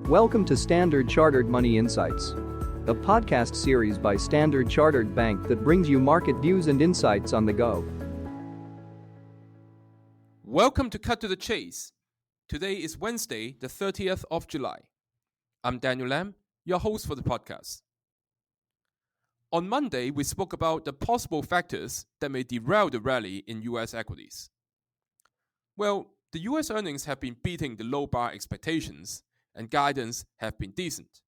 Welcome to Standard Chartered Money Insights, a podcast series by Standard Chartered Bank that brings you market views and insights on the go. Welcome to Cut to the Chase. Today is Wednesday, the 30th of July. I'm Daniel Lam, your host for the podcast. On Monday, we spoke about the possible factors that may derail the rally in US equities. Well, the US earnings have been beating the low bar expectations, and guidance have been decent.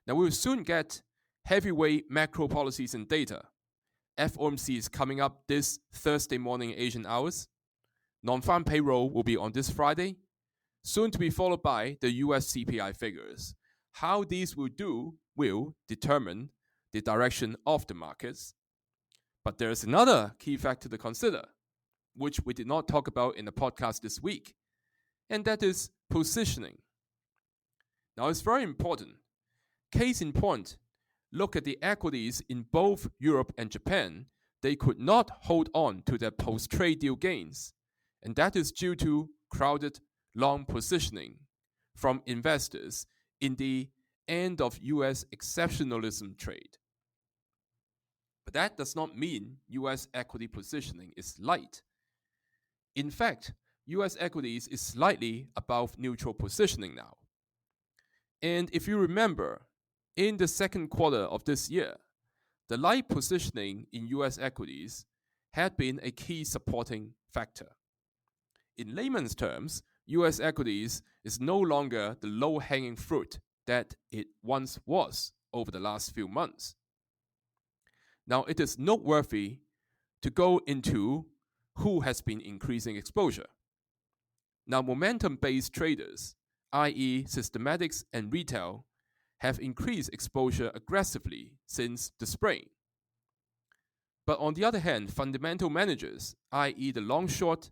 Now, we will soon get heavyweight macro policies and data. FOMC is coming up this Thursday morning Asian hours. Non-farm payroll will be on this Friday, soon to be followed by the US CPI figures. How these will determine the direction of the markets. But there is another key factor to consider, which we did not talk about in the podcast this week, and that is positioning. Now, it's very important. Case in point, look at the equities in both Europe and Japan. They could not hold on to their post-trade deal gains, and that is due to crowded long positioning from investors in the end of US exceptionalism trade. But that does not mean US equity positioning is light. In fact, US equities is slightly above neutral positioning now. And if you remember, in the second quarter of this year, the light positioning in US equities had been a key supporting factor. In layman's terms, US equities is no longer the low-hanging fruit that it once was over the last few months. Now, it is noteworthy to go into who has been increasing exposure. Now, momentum-based traders, i.e. systematics and retail, have increased exposure aggressively since the spring. But on the other hand, fundamental managers, i.e. the long-short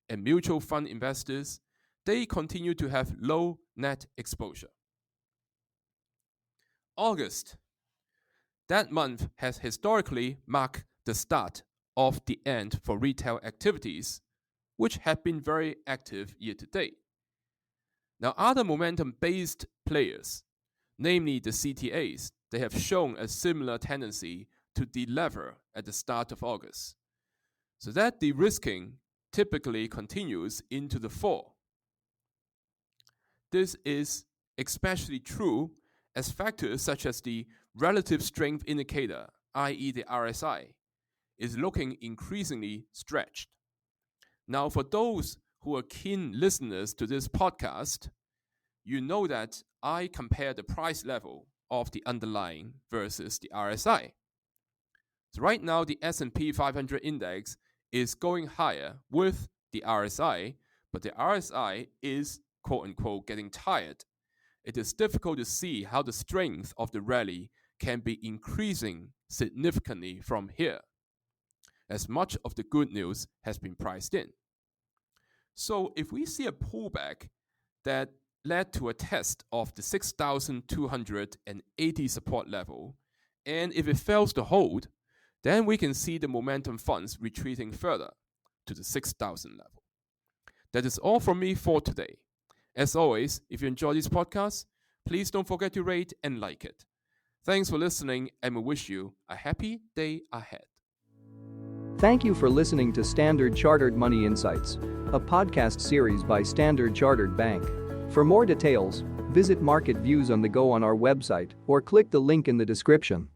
and mutual fund investors, they continue to have low net exposure. August. That month has historically marked the start of the end for retail activities, which have been very active year to date. Now, other momentum-based players, namely the CTAs, they have shown a similar tendency to delever at the start of August. So that de-risking typically continues into the fall. This is especially true as factors such as the relative strength indicator, i.e. the RSI, is looking increasingly stretched. Now, for those who are keen listeners to this podcast, you know that I compare the price level of the underlying versus the RSI. So right now, the S&P 500 index is going higher with the RSI, but the RSI is, quote-unquote, getting tired. It is difficult to see how the strength of the rally can be increasing significantly from here, as much of the good news has been priced in. So if we see a pullback that led to a test of the 6,280 support level, and if it fails to hold, then we can see the momentum funds retreating further to the 6,000 level. That is all from me for today. As always, if you enjoy this podcast, please don't forget to rate and like it. Thanks for listening, and we wish you a happy day ahead. Thank you for listening to Standard Chartered Money Insights, a podcast series by Standard Chartered Bank. For more details, visit Market Views on the Go on our website or click the link in the description.